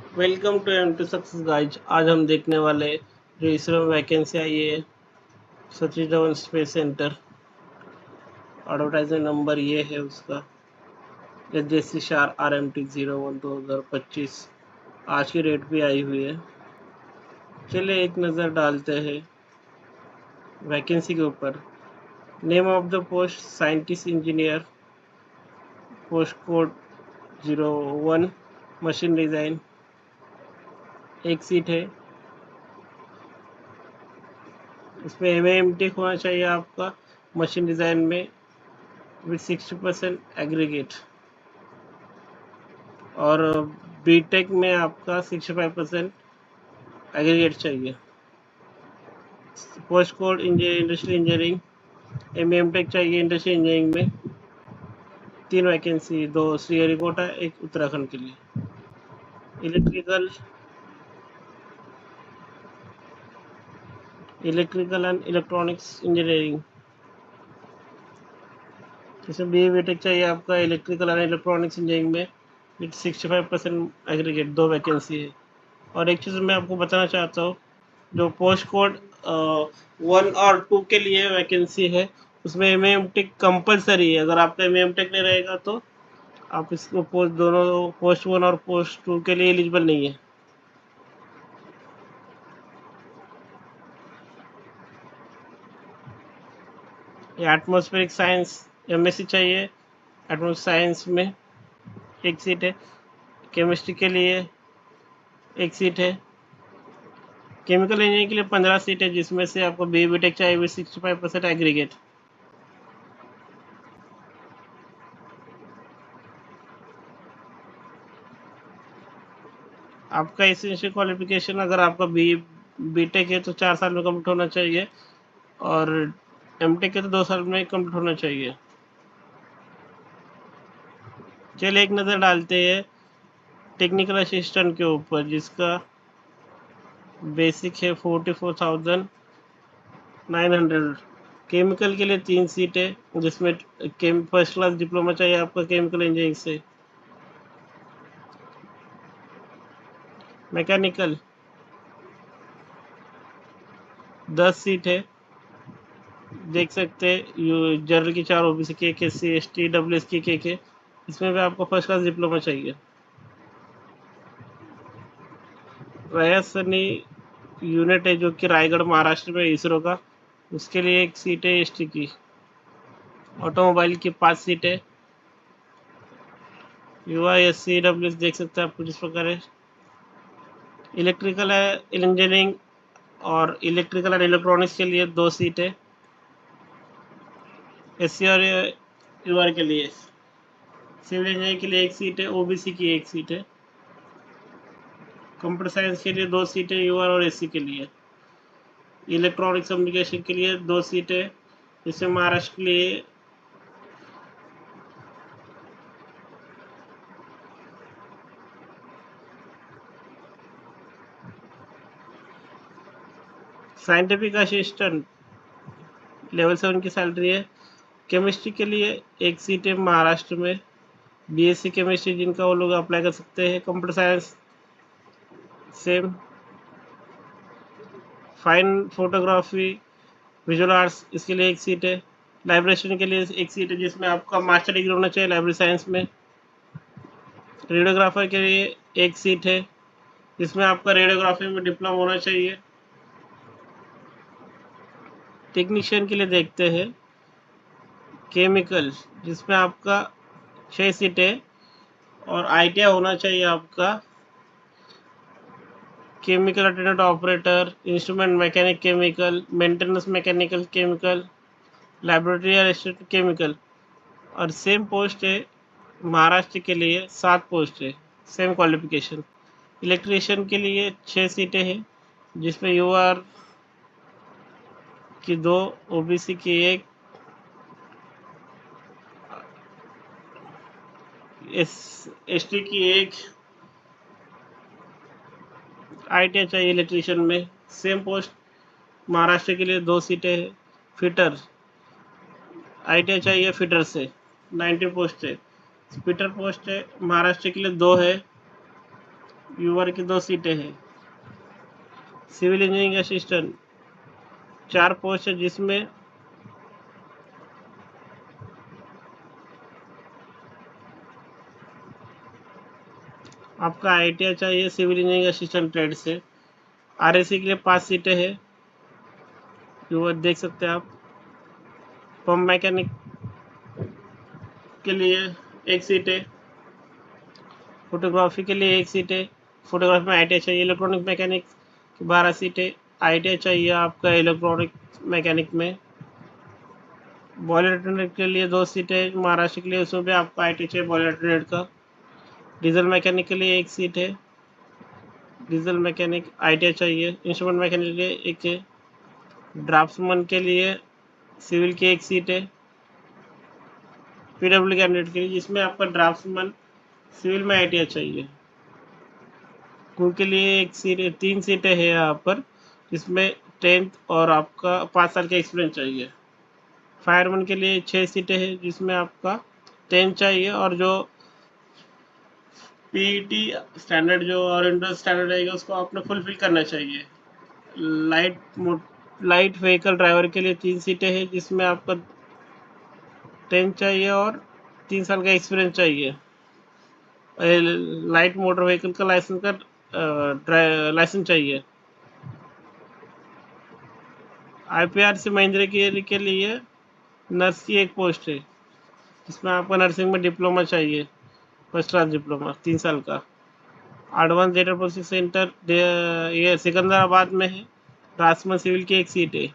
Welcome to M two success guys. आज हम देखने वाले जो इसरो में वैकेंसी आई है Satish Dhawan space centre. Advertisement number ये है उसका SJC/RMT01 2025। आज की डेट भी आई हुई है। चलिए एक नज़र डालते हैं वैकेंसी के ऊपर। Name of the post scientist engineer, post code 01, machine design. एक सीट है। इसमें MA/MTech होना चाहिए आपका मशीन डिज़ाइन में विथ 60% एग्रीगेट, और बीटेक में आपका 65% एग्रीगेट चाहिए। Post code industrial engineering, MA/MTech चाहिए इंडस्ट्रियल इंजीनियरिंग में। 3 वैकेंसी, 2 श्रीहरिकोटा, 1 उत्तराखंड के लिए। इलेक्ट्रिकल एंड इलेक्ट्रॉनिक्स इंजीनियरिंग, इसमें BA/BTech चाहिए आपका इलेक्ट्रिकल एंड इलेक्ट्रॉनिक्स इंजीनियरिंग में विथ 65% एग्रीगेट। 2 वैकेंसी है। और एक चीज़ मैं आपको बताना चाहता हूँ, जो पोस्ट कोड 1 और 2 के लिए वैकेंसी है उसमें MA/MTech कंपलसरी है। अगर आपका MA/MTech नहीं रहेगा तो आप इसको दोनों पोस्ट 1 और पोस्ट 2 के लिए एलिजिबल नहीं है। एटमॉस्फेरिक साइंस MSc चाहिए। एटमॉस्फेरिक साइंस में 1 सीट है। केमिस्ट्री के लिए 1 सीट है। केमिकल इंजीनियरिंग के लिए 15 सीट है, जिसमें से आपको BA/BTech चाहिए विथ 65% एग्रीगेट। आपका एसेंशियल क्वालिफिकेशन, अगर आपका BTech है तो 4 साल में कंप्लीट होना चाहिए, और MTech है तो 2 साल में कंप्लीट होना चाहिए। चलिए एक नज़र डालते हैं टेक्निकल असिस्टेंट के ऊपर, जिसका बेसिक है 44,900। केमिकल के लिए 3 सीट है, जिसमें फर्स्ट क्लास डिप्लोमा चाहिए आपका केमिकल इंजीनियरिंग से। मैकेनिकल 10 सीट है, देख सकते हैं। जनरल की 4, OBC के, SC ST WS के। इसमें भी आपको फर्स्ट क्लास डिप्लोमा चाहिए। रायसनी यूनिट है जो कि रायगढ़ महाराष्ट्र में इसरो का, उसके लिए 1 सीट है ST की। ऑटोमोबाइल की 5 सीट है। युवा SC WS देख सकते हैं आपको जिस प्रकार है। इलेक्ट्रिकल इंजीनियरिंग और इलेक्ट्रिकल एंड इलेक्ट्रॉनिक्स के लिए 2 सीट है SC और UR के लिए। सिविल इंजीनियरिंग के लिए 1 सीट है, OBC की 1 सीट है। कंप्यूटर साइंस के लिए 2 सीटें UR और SC के लिए। इलेक्ट्रॉनिक्स कम्युनिकेशन के लिए 2 सीटें, जिसमें महाराष्ट्र के लिए साइंटिफिक असिस्टेंट लेवल 7 की सैलरी है। केमिस्ट्री के लिए 1 सीट है महाराष्ट्र में, BSc केमिस्ट्री जिनका वो लोग अप्लाई कर सकते हैं। Computer science same. Fine photography visual arts, इसके लिए 1 सीट है। लाइब्रेशन के लिए 1 सीट है, जिसमें आपका मास्टर डिग्री होना चाहिए लाइब्रेरी साइंस में। रेडियोग्राफर के लिए 1 सीट है, जिसमें आपका रेडियोग्राफी में डिप्लोमा होना चाहिए। टेक्नीशियन के लिए देखते हैं केमिकल, जिसमें आपका 6 सीटें, और ITI होना चाहिए आपका chemical attendant operator, instrument mechanic chemical, maintenance mechanical chemical, laboratory assistant chemical. और सेम पोस्ट है महाराष्ट्र के लिए, 7 पोस्ट है, सेम क्वालिफिकेशन। इलेक्ट्रीशियन के लिए 6 सीटें हैं, जिसमें UR की 2, OBC की 1, ST की 1। ITI चाहिए इलेक्ट्रीशियन में। सेम पोस्ट महाराष्ट्र के लिए 2 सीटें हैं। फिटर ITI चाहिए फिटर से, 90 पोस्ट है। फिटर पोस्ट है महाराष्ट्र के लिए 2 है, यूआर की 2 सीटें हैं। सिविल इंजीनियरिंग असिस्टेंट 4 पोस्ट है, जिसमें आपका आईटीआई चाहिए सिविल इंजीनियरिंग असिस्टेंट ट्रेड से। आरएसी के लिए 5 सीटें हैं, यूआर देख सकते हैं आप। पंप मैकेनिक के लिए 1 सीट है। फोटोग्राफी के लिए 1 सीट है। फोटोग्राफी में आईटीआई चाहिए। इलेक्ट्रॉनिक मैकेनिक की 12 सीटें। आईटीआई चाहिए आपका इलेक्ट्रॉनिक मैकेनिक में। बॉयलर अटेंडेंट के लिए 2 सीटें महाराष्ट्र के लिए, उसमें भी आपको आईटीआई चाहिए बॉयलर अटेंडेंट का। डीजल मैकेनिक के लिए 1 सीट है। डीजल मैकेनिक आईटीआई चाहिए। इंस्ट्रूमेंट मैकेनिक के लिए 1 है। ड्राफ्ट्समैन के लिए सिविल की 1 सीट है। पीडब्ल्यू कैंडिडेट के लिए, जिसमें आपका ड्राफ्ट्समैन सिविल में आईटीआई चाहिए। कुक के लिए 1 सीट, 3 सीटें हैं यहाँ पर, जिसमें 10th और आपका 5 साल का एक्सपीरियंस चाहिए। फायरमैन के लिए 6 सीटें हैं, जिसमें आपका 10 चाहिए और जो पीईटी स्टैंडर्ड जो और इंटर स्टैंडर्ड रहेगा उसको आपने फुलफिल करना चाहिए। लाइट व्हीकल ड्राइवर के लिए 3 सीटें हैं, जिसमें आपका 10 चाहिए और 3 साल का एक्सपीरियंस चाहिए। लाइट मोटर व्हीकल का लाइसेंस चाहिए। आईपीआरसी महिंद्रा के लिए नर्स की 1 पोस्ट है, जिसमें आपका नर्सिंग में डिप्लोमा चाहिए, फर्स्ट क्लास डिप्लोमा 3 साल का। एडवांस डेटा प्रोसेसिंग सेंटर ये सिकंदराबाद में है। ड्राफ्ट्समैन सिविल की 1 सीट है।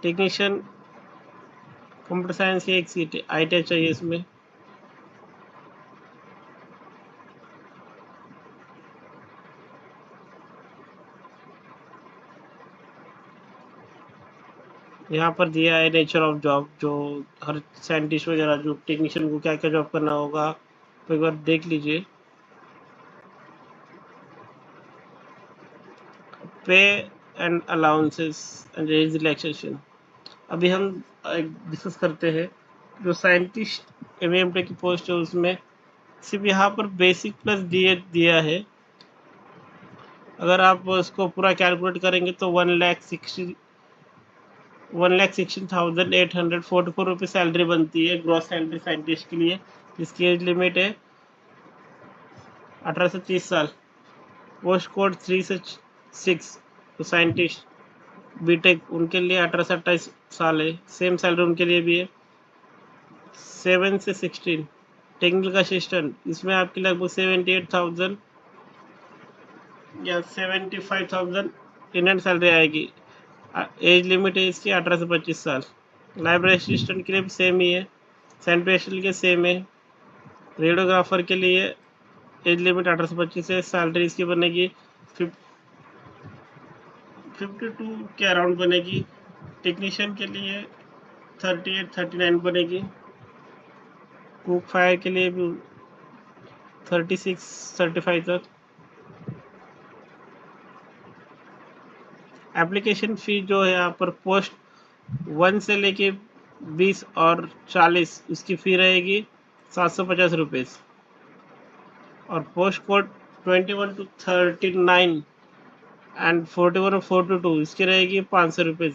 टेक्नीशियन कंप्यूटर साइंस की 1 सीट है। आईटीआई चाहिए इसमें। यहाँ पर दिया है नेचर ऑफ जॉब, जो हर साइंटिस्ट वगैरह जो टेक्नीशियन को क्या क्या जॉब करना होगा, तो एक बार देख लीजिए। पे and allowances and age relaxation. अभी हम डिस्कस करते हैं जो साइंटिस्ट एमएमटी की पोस्ट है, उसमें सिर्फ यहाँ पर बेसिक प्लस दिया है। अगर आप उसको पूरा कैलकुलेट करेंगे तो 1,16,844 रुपये सैलरी बनती है, ग्रॉस सैलरी साइंटिस्ट के लिए, जिसकी एज लिमिट है 18 से 30 साल। पोस्ट कोड 3 से 6, तो साइंटिस्ट बीटेक उनके लिए 18 से 28 साल है, सेम सैलरी उनके लिए भी है। 7 से 16 टेक्निकल असिस्टेंट, इसमें आपकी लगभग 78,000 या 75,000 इंडियन सैलरी आएगी। एज लिमिट है इसकी 18 से 25 साल। लाइब्रेरी असिस्टेंट के लिए भी सेम ही है। सैनिटेशन के लिए सेम है। रेडियोग्राफर के लिए एज लिमिट 18 से 25 है। सैलरी इसकी बनेगी 52 के अराउंड बनेगी। टेक्नीशियन के लिए 38-39 बनेगी। कुक फायर के लिए भी 36-35 तक। एप्लीकेशन फ़ी जो है यहाँ पर पोस्ट 1 से लेके 20 और 40 उसकी फ़ी रहेगी 750 रुपये, और पोस्ट कोड 21 to 39 एंड 41 और 42 इसकी रहेगी 500 रुपये।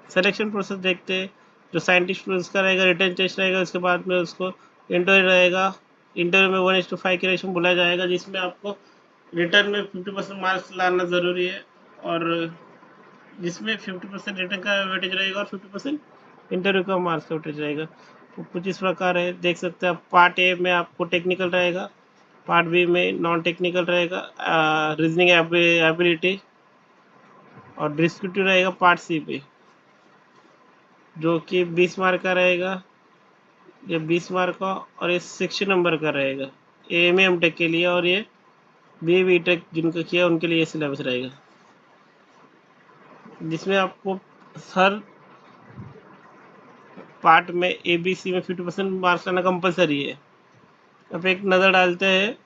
सिलेक्शन प्रोसेस देखते हैं। जो साइंटिस्ट उसका रहेगा रिटर्न टेस्ट रहेगा, उसके बाद में उसको इंटरव्यू रहेगा। इंटरव्यू में 1:5 के रेशो बुलाया जाएगा, जिसमें आपको रिटर्न में 50% मार्क्स लाना ज़रूरी है, और जिसमें 50% रिटर्न का वेटेज रहेगा और 50% इंटरव्यू का मार्क्स का वेटेज रहेगा। तो कुछ इस प्रकार है, देख सकते हैं आप। पार्ट ए में आपको टेक्निकल रहेगा, पार्ट बी में नॉन टेक्निकल रहेगा, रीजनिंग एबिलिटी, और डिस्क्रिप्टिव रहेगा पार्ट सी पे, जो कि 20 मार्क का रहेगा। ये 20 मार्क का, और ये 60 नंबर का रहेगा। ये एम टेक के लिए, और ये बी टेक जिनका किया उनके लिए ये सिलेबस रहेगा, जिसमें आपको हर पार्ट में ABC में 50% मार्क्स लाना कंपलसरी है। अब एक नज़र डालते हैं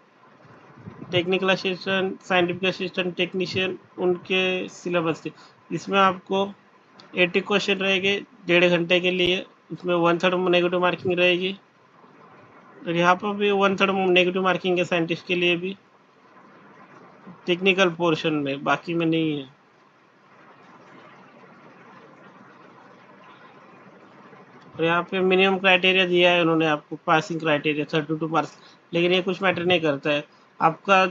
technical assistant, scientific assistant, technician उनके सिलेबस के। इसमें आपको 80 क्वेश्चन रहेंगे 1.5 घंटे के लिए, उसमें 1/3 नेगेटिव मार्किंग रहेगी, और यहाँ पर भी 1/3 नेगेटिव मार्किंग है साइंटिस्ट के लिए भी, टेक्निकल पोर्शन में, बाकी में नहीं है। और यहाँ पे मिनिमम क्राइटेरिया दिया है उन्होंने आपको, पासिंग क्राइटेरिया 32 मार्क्स, लेकिन ये कुछ मैटर नहीं करता है। आपका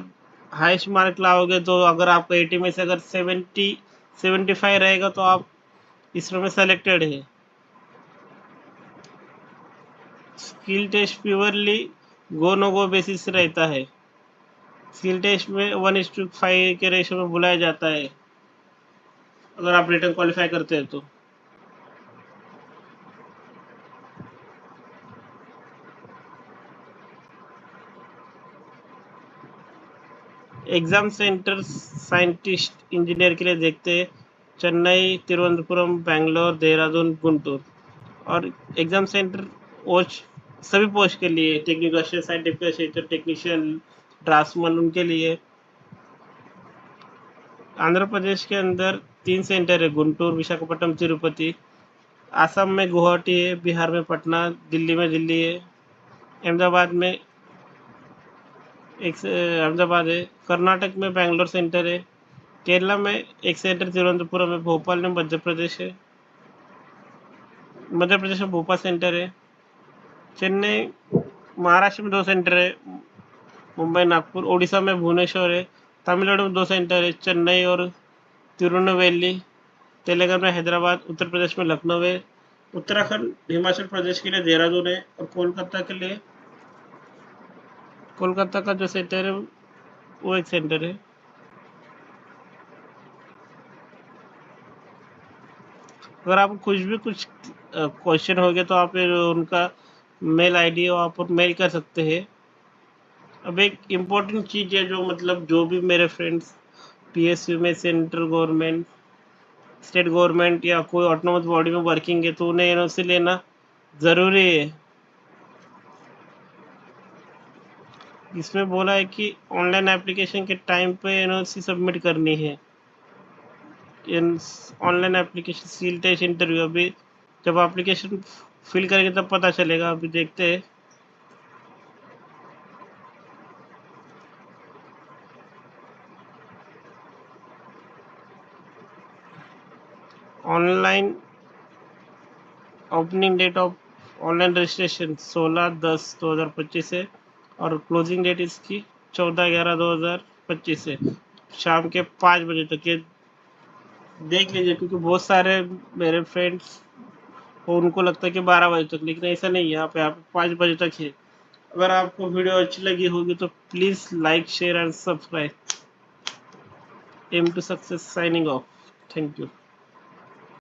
हाईएस्ट मार्क लाओगे तो अगर आपको 80 में से अगर 75 रहेगा तो आप इसरो में सेलेक्टेड है। Skill test purely go no go basis रहता है। स्किल टेस्ट में 1:5 के रेशो में बुलाया जाता है अगर आप रिटर्न क्वालिफाई करते हैं तो। एग्जाम सेंटर साइंटिस्ट इंजीनियर के लिए देखते हैं चेन्नई, तिरुवनंतपुरम, बैंगलोर, देहरादून, गुंटूर। और एग्जाम सेंटर पोस्ट सभी पोस्ट के लिए, technical assistant, scientific assistant, technician, draughtsman, उनके लिए। आंध्र प्रदेश के अंदर 3 सेंटर है, गुंटूर, विशाखापट्टनम, तिरुपति। आसाम में गुवाहाटी है, बिहार में पटना, दिल्ली में दिल्ली है, अहमदाबाद में अहमदाबाद है, कर्नाटक में बैंगलोर सेंटर है, केरला में एक सेंटर तिरुवनंतपुरम में, भोपाल में मध्य प्रदेश है, मध्य प्रदेश में भोपाल सेंटर है, चेन्नई, महाराष्ट्र में 2 सेंटर है, मुंबई, नागपुर, उड़ीसा में भुवनेश्वर है, तमिलनाडु में 2 सेंटर है, चेन्नई और तिरुनेलवेली, तेलंगाना में हैदराबाद, उत्तर प्रदेश में लखनऊ है, उत्तराखंड, हिमाचल प्रदेश के लिए देहरादून है, और कोलकाता के लिए, कोलकाता का जो सेंटर है वो एक सेंटर है। अगर आपको कुछ क्वेश्चन हो गया तो आप उनका मेल आईडी आप मेल कर सकते हैं। अब एक इम्पोर्टेंट चीज़ है, जो मतलब जो भी मेरे फ्रेंड्स पीएसयू में, सेंट्रल गवर्नमेंट, स्टेट गवर्नमेंट या कोई ऑटोनोमस बॉडी में वर्किंग है, तो उन्हें एनओसी लेना ज़रूरी है। इसमें बोला है कि ऑनलाइन एप्लीकेशन के टाइम पे एनओसी सबमिट करनी है। Online application skill test interview, अभी जब एप्लीकेशन फिल करेंगे तब पता चलेगा, अभी देखते हैं। Online opening date of online registration 16/10/2025 है, और क्लोजिंग डेट इसकी 14/11/2025 है, शाम के 5 बजे तक। ये देख लीजिए, क्योंकि बहुत सारे मेरे फ्रेंड्स को उनको लगता है कि 12 बजे तक, लेकिन ऐसा नहीं है, यहाँ पे आप 5 बजे तक है। अगर आपको वीडियो अच्छी लगी होगी तो please like, share and subscribe. M two success signing off. Thank you.